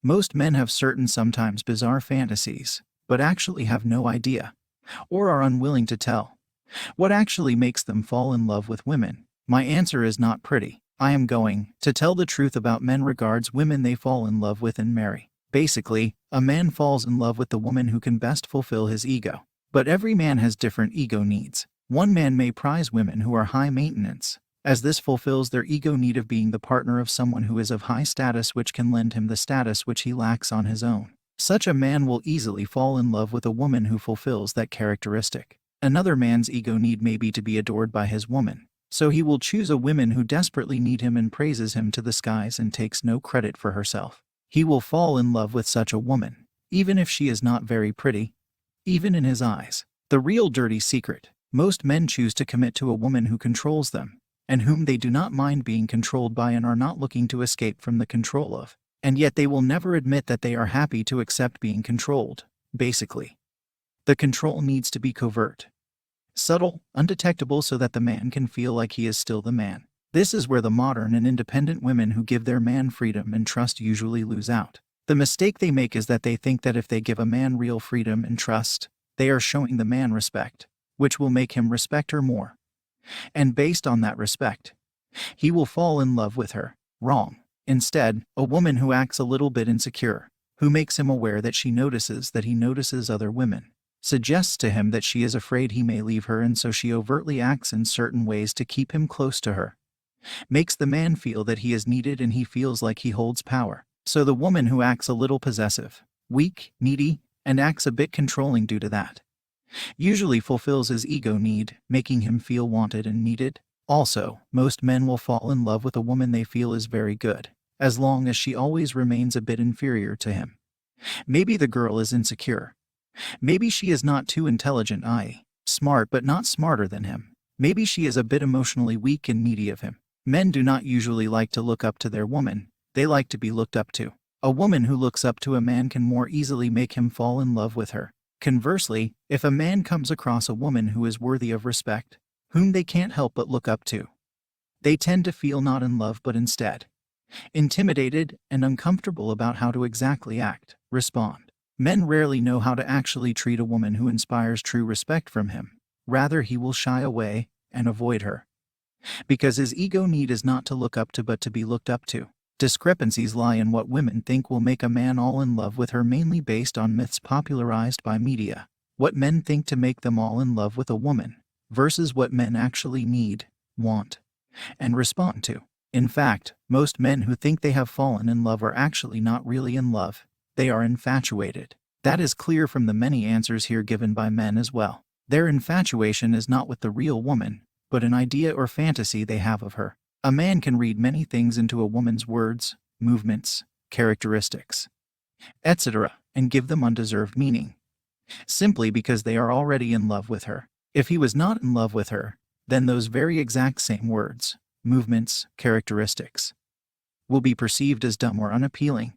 Most men have certain sometimes bizarre fantasies, but actually have no idea, or are unwilling to tell, what actually makes them fall in love with women. My answer is not pretty. I am going to tell the truth about men regards women they fall in love with and marry. Basically, a man falls in love with the woman who can best fulfill his ego. But every man has different ego needs. One man may prize women who are high maintenance, as this fulfills their ego need of being the partner of someone who is of high status, which can lend him the status which he lacks on his own. Such a man will easily fall in love with a woman who fulfills that characteristic. Another man's ego need may be to be adored by his woman, so he will choose a woman who desperately need him and praises him to the skies and takes no credit for herself. He will fall in love with such a woman, even if she is not very pretty, even in his eyes. The real dirty secret: most men choose to commit to a woman who controls them, and whom they do not mind being controlled by and are not looking to escape from the control of. And yet they will never admit that they are happy to accept being controlled. Basically, the control needs to be covert, subtle, undetectable, so that the man can feel like he is still the man. This is where the modern and independent women who give their man freedom and trust usually lose out. The mistake they make is that they think that if they give a man real freedom and trust, they are showing the man respect, which will make him respect her more. And based on that respect, he will fall in love with her. Wrong. Instead, a woman who acts a little bit insecure, who makes him aware that she notices that he notices other women, suggests to him that she is afraid he may leave her, and so she overtly acts in certain ways to keep him close to her, makes the man feel that he is needed and he feels like he holds power. So the woman who acts a little possessive, weak, needy, and acts a bit controlling due to that, usually fulfills his ego need, making him feel wanted and needed. Also, most men will fall in love with a woman they feel is very good, as long as she always remains a bit inferior to him. Maybe the girl is insecure. Maybe she is not too intelligent, i.e., smart but not smarter than him. Maybe she is a bit emotionally weak and needy of him. Men do not usually like to look up to their woman, they like to be looked up to. A woman who looks up to a man can more easily make him fall in love with her. Conversely, if a man comes across a woman who is worthy of respect, whom they can't help but look up to, they tend to feel not in love but instead intimidated and uncomfortable about how to exactly act, respond. Men rarely know how to actually treat a woman who inspires true respect from him. Rather, he will shy away and avoid her, because his ego need is not to look up to but to be looked up to. Discrepancies lie in what women think will make a man all in love with her, mainly based on myths popularized by media. What men think to make them all in love with a woman, versus what men actually need, want, and respond to. In fact, most men who think they have fallen in love are actually not really in love. They are infatuated. That is clear from the many answers here given by men as well. Their infatuation is not with the real woman, but an idea or fantasy they have of her. A man can read many things into a woman's words, movements, characteristics, etc., and give them undeserved meaning, simply because they are already in love with her. If he was not in love with her, then those very exact same words, movements, characteristics, will be perceived as dumb or unappealing.